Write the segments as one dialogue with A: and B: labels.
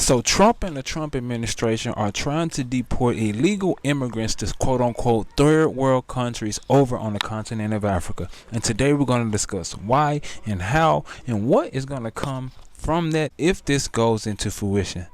A: So Trump and the Trump administration are trying to deport illegal immigrants to quote unquote third world countries over on the continent of Africa. And today we're going to discuss why and how and what is going to come from that if this goes into fruition.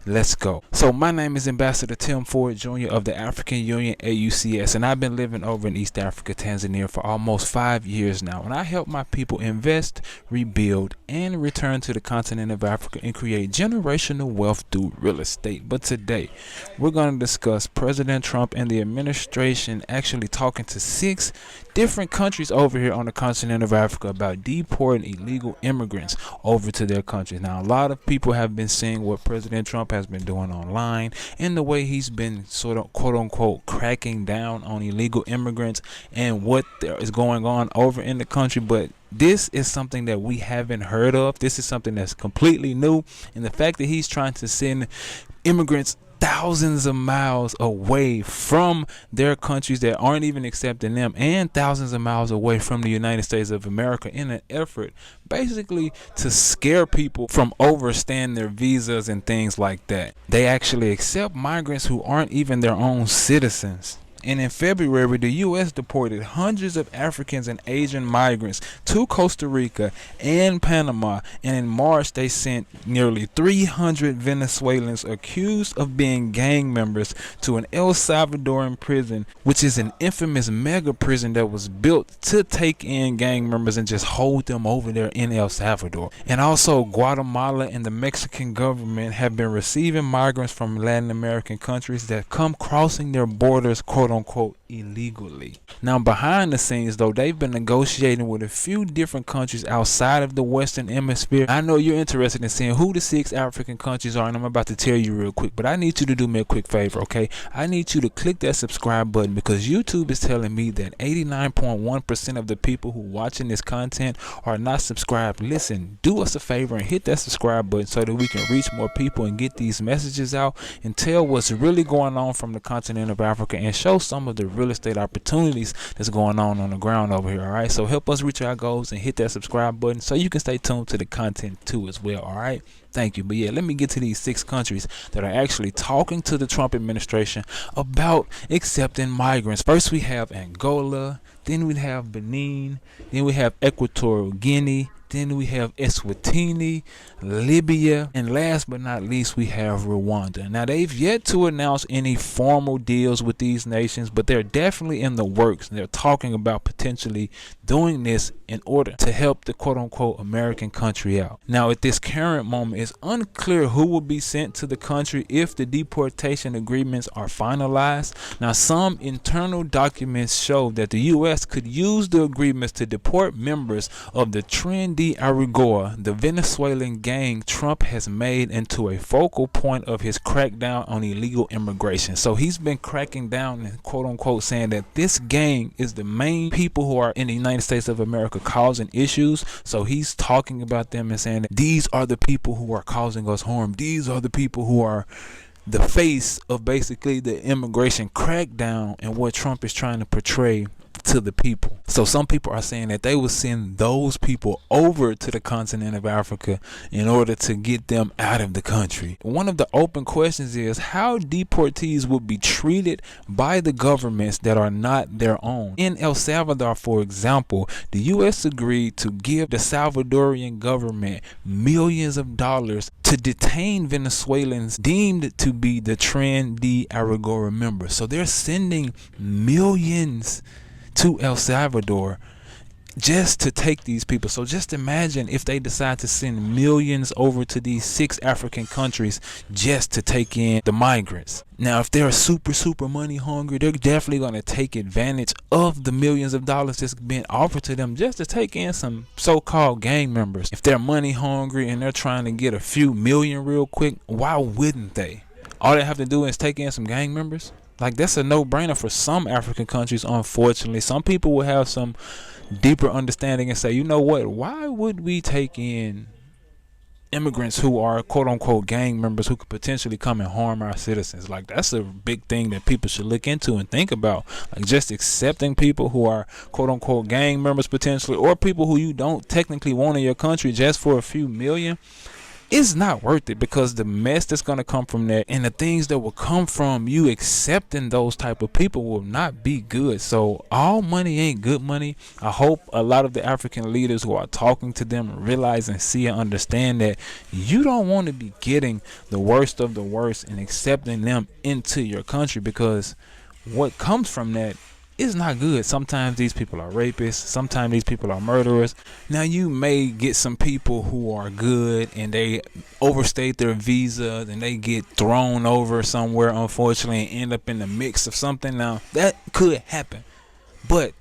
A: Let's go. So my name is Ambassador Tim Ford Jr. of the African Union AUCS, and I've been living over in East Africa, Tanzania for almost 5 years now. And I help my people invest, rebuild, and return to the continent of Africa and create generational wealth through real estate. But today, we're going to discuss President Trump and the administration actually talking to 6 different countries over here on the continent of Africa about deporting illegal immigrants over to their countries. Now, a lot of people have been seeing what President Trump has been doing online and the way he's been sort of quote unquote cracking down on illegal immigrants and what there is going on over in the country. But this is something that we haven't heard of. This is something that's completely new. And the fact that he's trying to send immigrants thousands of miles away from their countries that aren't even accepting them, and thousands of miles away from the United States of America, in an effort basically to scare people from overstaying their visas and things like that. They actually accept migrants who aren't even their own citizens. And in February, the U.S. deported hundreds of Africans and Asian migrants to Costa Rica and Panama. And in March, they sent nearly 300 Venezuelans accused of being gang members to an El Salvadoran prison, which is an infamous mega prison that was built to take in gang members and just hold them over there in El Salvador. And also, Guatemala and the Mexican government have been receiving migrants from Latin American countries that come crossing their borders, quote unquote, illegally. Now, behind the scenes though, they've been negotiating with a few different countries outside of the Western Hemisphere. I know you're interested in seeing who the 6 African countries are, and I'm about to tell you real quick, but I need you to do me a quick favor, okay? I need you to click that subscribe button, because YouTube is telling me that 89.1% of the people who watching this content are not subscribed. Listen, do us a favor and hit that subscribe button so that we can reach more people and get these messages out and tell what's really going on from the continent of Africa and show some of the real estate opportunities that's going on the ground over here. All right, so help us reach our goals and hit that subscribe button so you can stay tuned to the content too as well. All right, thank you. But yeah, let me get to these 6 countries that are actually talking to the Trump administration about accepting migrants. First, we have Angola, then we have Benin, then we have Equatorial Guinea, then we have Eswatini, Libya, and last but not least, we have Rwanda. Now, they've yet to announce any formal deals with these nations, but they're definitely in the works. They're talking about potentially doing this in order to help the quote-unquote American country out. Now, at this current moment, it's unclear who will be sent to the country if the deportation agreements are finalized. Now, some internal documents show that the U.S. could use the agreements to deport members of the Tren de Aragua, the Venezuelan gang Trump has made into a focal point of his crackdown on illegal immigration. So he's been cracking down and quote unquote saying that this gang is the main people who are in the United States of America causing issues. So he's talking about them and saying that these are the people who are causing us harm. These are the people who are the face of basically the immigration crackdown and what Trump is trying to portray to the people. So some people are saying that they will send those people over to the continent of Africa in order to get them out of the country. One of the open questions is how deportees will be treated by the governments that are not their own. In El Salvador, for example, the U.S. agreed to give the Salvadorian government millions of dollars to detain Venezuelans deemed to be the Tren de Aragua members. So they're sending millions to El Salvador just to take these people. So just imagine if they decide to send millions over to these 6 African countries just to take in the migrants. Now, if they're super money hungry, they're definitely going to take advantage of the millions of dollars that's being offered to them just to take in some so-called gang members. If they're money hungry and they're trying to get a few million real quick, why wouldn't they? All they have to do is take in some gang members. Like, that's a no-brainer for some African countries, unfortunately. Some people will have some deeper understanding and say, you know what, why would we take in immigrants who are quote-unquote gang members who could potentially come and harm our citizens? Like, that's a big thing that people should look into and think about. Like, just accepting people who are quote-unquote gang members potentially, or people who you don't technically want in your country just for a few million. it's not worth it, because the mess that's going to come from that and the things that will come from you accepting those type of people will not be good. So all money ain't good money. I hope a lot of the African leaders who are talking to them realize and see and understand that you don't want to be getting the worst of the worst and accepting them into your country, because what comes from that is not good. Sometimes these people are rapists. Sometimes these people are murderers. Now, you may get some people who are good and they overstayed their visa and they get thrown over somewhere, unfortunately, and end up in the mix of something. Now, that could happen. But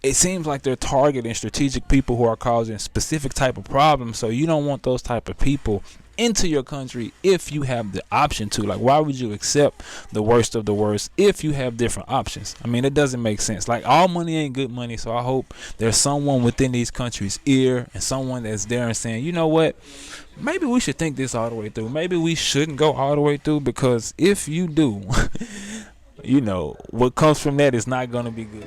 A: it seems like they're targeting strategic people who are causing specific type of problems. So you don't want those type of people into your country if you have the option to. Like, why would you accept the worst of the worst if you have different options? I mean, it doesn't make sense. Like, all money ain't good money. So I hope there's someone within these countries' ear and someone that's there and saying, you know what, maybe we should think this all the way through. Maybe we shouldn't go all the way through, because if you do, you know, what comes from that is not going to be good.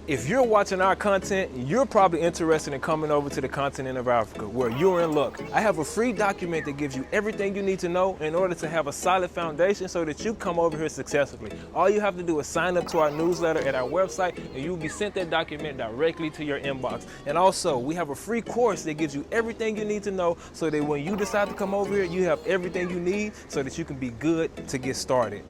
A: If you're watching our content, you're probably interested in coming over to the continent of Africa, where you're in luck. I have a free document that gives you everything you need to know in order to have a solid foundation so that you come over here successfully. All you have to do is sign up to our newsletter at our website, and you'll be sent that document directly to your inbox. And also, we have a free course that gives you everything you need to know so that when you decide to come over here, you have everything you need so that you can be good to get started.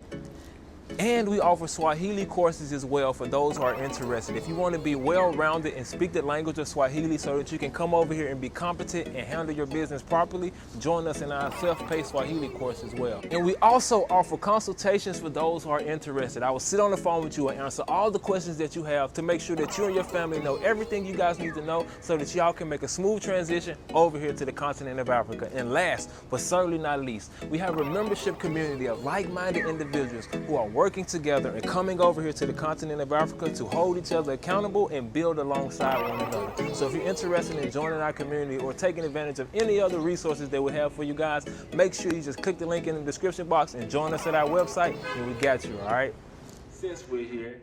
A: And we offer Swahili courses as well for those who are interested. If you want to be well-rounded and speak the language of Swahili so that you can come over here and be competent and handle your business properly, join us in our self-paced Swahili course as well. And we also offer consultations for those who are interested. I will sit on the phone with you and answer all the questions that you have to make sure that you and your family know everything you guys need to know so that y'all can make a smooth transition over here to the continent of Africa. And last, but certainly not least, we have a membership community of like-minded individuals who are working together and coming over here to the continent of Africa to hold each other accountable and build alongside one another. So if you're interested in joining our community or taking advantage of any other resources that we have for you guys, make sure you just click the link in the description box and join us at our website, and we got you, all right? Since we're here,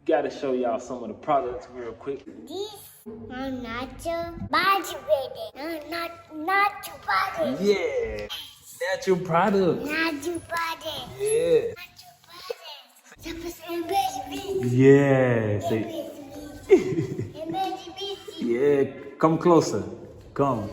A: gotta show y'all some of the products real quick.
B: This I'm not your body ready. I'm not your body.
A: Yeah, natural product.
B: Not your body.
A: Yeah.
B: Yeah.
A: Yeah. Yeah. Come closer. Come.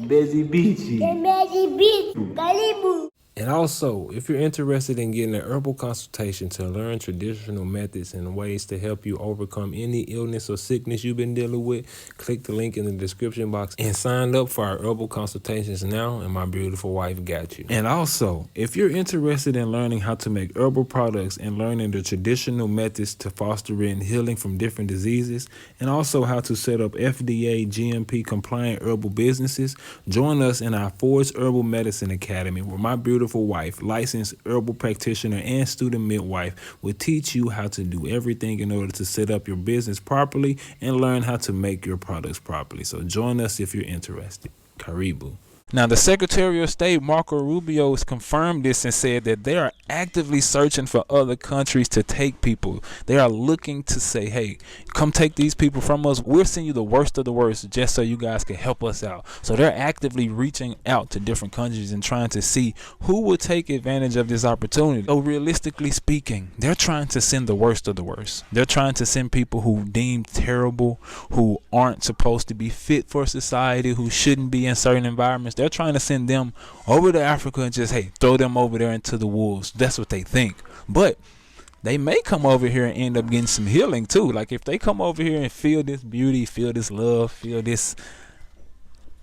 A: Busy Beachy.
B: Karibu.
C: And also, if you're interested in getting an herbal consultation to learn traditional methods and ways to help you overcome any illness or sickness you've been dealing with, click the link in the description box and sign up for our herbal consultations now, and my beautiful wife got you. And also, if you're interested in learning how to make herbal products and learning the traditional methods to foster in healing from different diseases, and also how to set up FDA GMP compliant herbal businesses, join us in our FordsHerbal Medicine Academy, where my beautiful wife, licensed herbal practitioner and student midwife, will teach you how to do everything in order to set up your business properly and learn how to make your products properly. So join us if you're interested. Karibu.
A: Now, the Secretary of State, Marco Rubio, has confirmed this and said that they are actively searching for other countries to take people. They are looking to say, hey, come take these people from us. We'll send you the worst of the worst just so you guys can help us out. So they're actively reaching out to different countries and trying to see who will take advantage of this opportunity. So realistically speaking, they're trying to send the worst of the worst. They're trying to send people who deemed terrible, who aren't supposed to be fit for society, who shouldn't be in certain environments. They're trying to send them over to Africa and just, hey, throw them over there into the wolves. That's what they think. But they may come over here and end up getting some healing too. Like, if they come over here and feel this beauty, feel this love, feel this,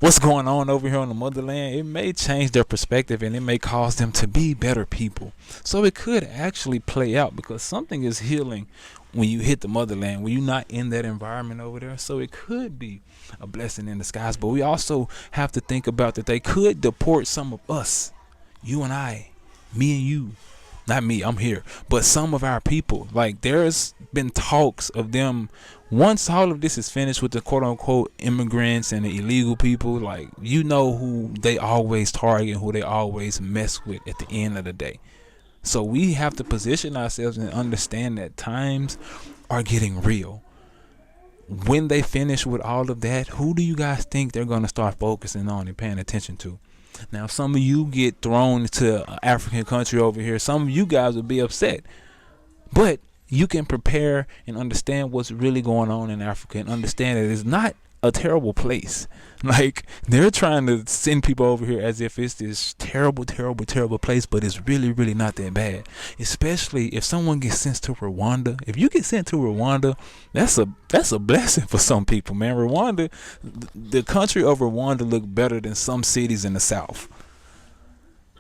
A: what's going on over here on the motherland, it may change their perspective and it may cause them to be better people. So it could actually play out, because something is healing when you hit the motherland, when you're not in that environment over there. So it could be a blessing in disguise. But we also have to think about that they could deport some of us, you and I, me and you. Not me, I'm here, but some of our people. Like, there's been talks of them, once all of this is finished with the quote-unquote immigrants and the illegal people, like, you know who they always target, who they always mess with at the end of the day. So we have to position ourselves and understand that times are getting real. when they finish with all of that, who do you guys think they're going to start focusing on and paying attention to? Now, some of you get thrown to an African country over here. Some of you guys will be upset. But you can prepare and understand what's really going on in Africa and understand that it's not a terrible place. Like, they're trying to send people over here as if it's this terrible, terrible, terrible place, but it's really, really not that bad. Especially if someone gets sent to Rwanda. If you get sent to Rwanda, that's a blessing for some people, man. Rwanda, the country of Rwanda look better than some cities in the South.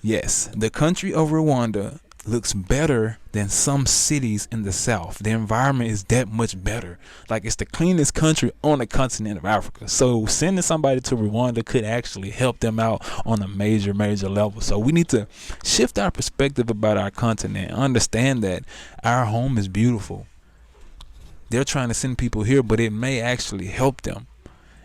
A: Yes, the country of Rwanda looks better than some cities in the South. The environment is that much better. Like, it's the cleanest country on the continent of Africa. So sending somebody to Rwanda could actually help them out on a major level. So we need to shift our perspective about our continent. Understand that our home is beautiful. They're trying to send people here, but it may actually help them.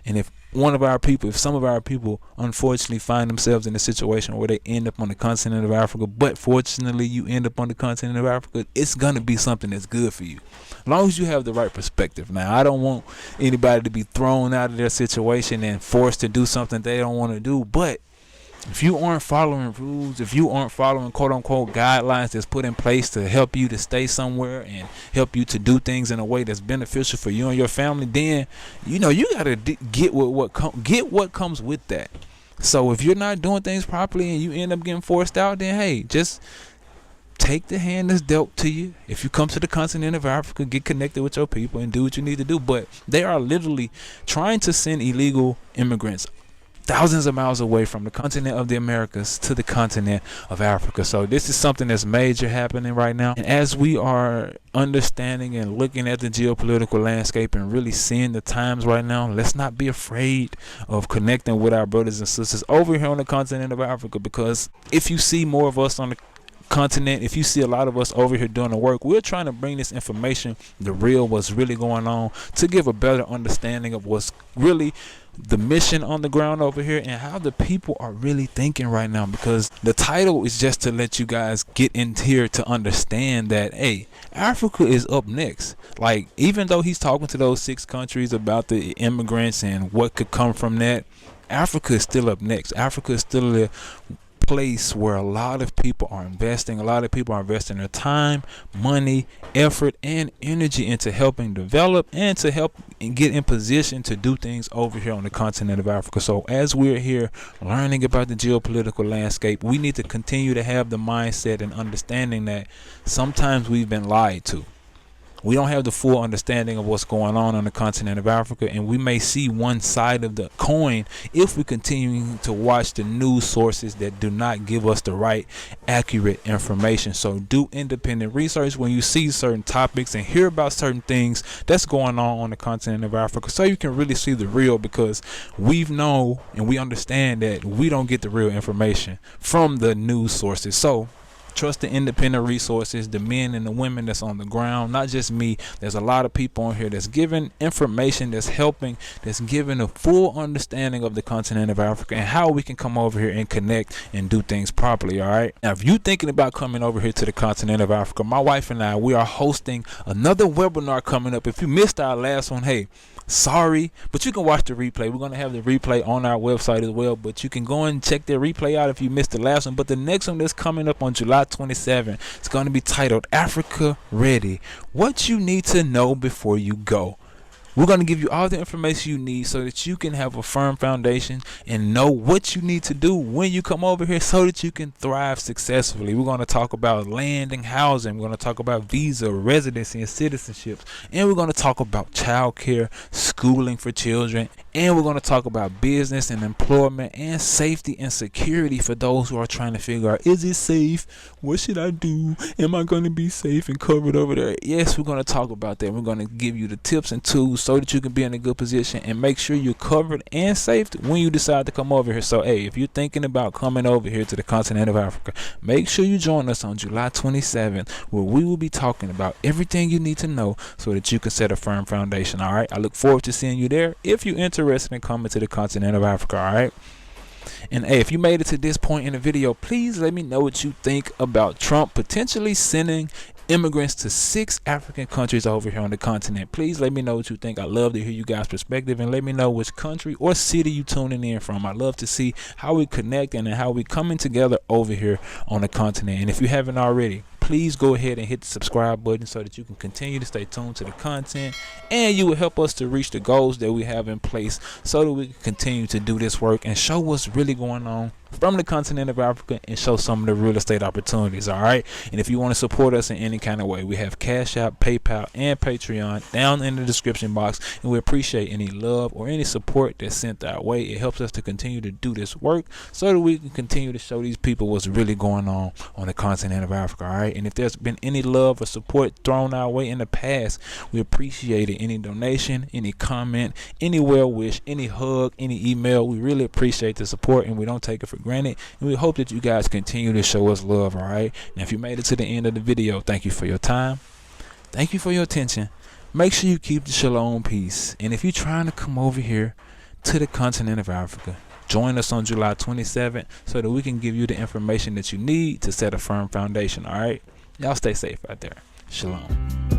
A: And if some of our people unfortunately find themselves in a situation where they end up on the continent of Africa, but fortunately you end up on the continent of Africa, it's gonna be something that's good for you, as long as you have the right perspective. Now, I don't want anybody to be thrown out of their situation and forced to do something they don't want to do, but if you aren't following rules, if you aren't following quote-unquote guidelines that's put in place to help you to stay somewhere and help you to do things in a way that's beneficial for you and your family, then you gotta get what comes with that. So if you're not doing things properly and you end up getting forced out, then hey, just take the hand that's dealt to you. If you come to the continent of Africa, get connected with your people and do what you need to do. But they are literally trying to send illegal immigrants thousands of miles away from the continent of the Americas to the continent of Africa. So this is something that's major happening right now. And as we are understanding and looking at the geopolitical landscape and really seeing the times right now, let's not be afraid of connecting with our brothers and sisters over here on the continent of Africa, because if you see more of us on the continent, if you see a lot of us over here doing the work, we're trying to bring this information, what's really going on, to give a better understanding of what's really the mission on the ground over here and how the people are really thinking right now. Because the title is just to let you guys get in here to understand that, hey, Africa is up next. Like, even though he's talking to those 6 countries about the immigrants and what could come from that, Africa is still up next. Africa is still a place where a lot of people are investing. A lot of people are investing their time, money, effort, and energy into helping develop and to help and get in position to do things over here on the continent of Africa. So as we're here learning about the geopolitical landscape, we need to continue to have the mindset and understanding that sometimes we've been lied to. We don't have the full understanding of what's going on the continent of Africa, and we may see one side of the coin if we continue to watch the news sources that do not give us the right, accurate information. So do independent research when you see certain topics and hear about certain things that's going on the continent of Africa, so you can really see the real, because we've known and we understand that we don't get the real information from the news sources. So trust the independent resources, the men and the women that's on the ground, not just me. There's a lot of people on here that's giving information, that's helping, that's giving a full understanding of the continent of Africa and how we can come over here and connect and do things properly. All right, now if you're thinking about coming over here to the continent of Africa, my wife and I, we are hosting another webinar coming up. If you missed our last one, hey, sorry, but you can watch the replay. We're going to have the replay on our website as well, but you can go and check the replay out if you missed the last one. But the next one that's coming up on July 27, it's going to be titled Africa Ready, What You Need to Know Before You Go. We're going to give you all the information you need so that you can have a firm foundation and know what you need to do when you come over here so that you can thrive successfully. We're going to talk about land and housing. We're going to talk about visa, residency, and citizenships. And we're going to talk about childcare, schooling for children. And we're going to talk about business and employment and safety and security for those who are trying to figure out, is it safe? What should I do? Am I going to be safe and covered over there? Yes, we're going to talk about that. We're going to give you the tips and tools so that you can be in a good position and make sure you're covered and safe when you decide to come over here. So, hey, if you're thinking about coming over here to the continent of Africa, make sure you join us on July 27th, where we will be talking about everything you need to know so that you can set a firm foundation. All right, I look forward to seeing you there if you're interested in coming to the continent of Africa. All right. And hey, if you made it to this point in the video, please let me know what you think about Trump potentially sending immigrants to 6 African countries over here on the continent. Please let me know what you think. I love to hear you guys' perspective, and let me know which country or city you tuning in from. I love to see how we connect and how we coming together over here on the continent. And if you haven't already, please go ahead and hit the subscribe button so that you can continue to stay tuned to the content, and you will help us to reach the goals that we have in place so that we can continue to do this work and show what's really going on from the continent of Africa and show some of the real estate opportunities. All right, and if you want to support us in any kind of way, we have CashApp, PayPal, and Patreon down in the description box, and we appreciate any love or any support that's sent our way. It helps us to continue to do this work so that we can continue to show these people what's really going on the continent of Africa. All right, and if there's been any love or support thrown our way in the past, we appreciate it. Any donation, any comment, any well wish, any hug, any email, we really appreciate the support, and we don't take it for granted, and we hope that you guys continue to show us love. All right, now if you made it to the end of the video, thank you for your time, thank you for your attention. Make sure you keep the shalom peace, and if you're trying to come over here to the continent of Africa, join us on July 27th so that we can give you the information that you need to set a firm foundation. All right, y'all stay safe out there. Shalom.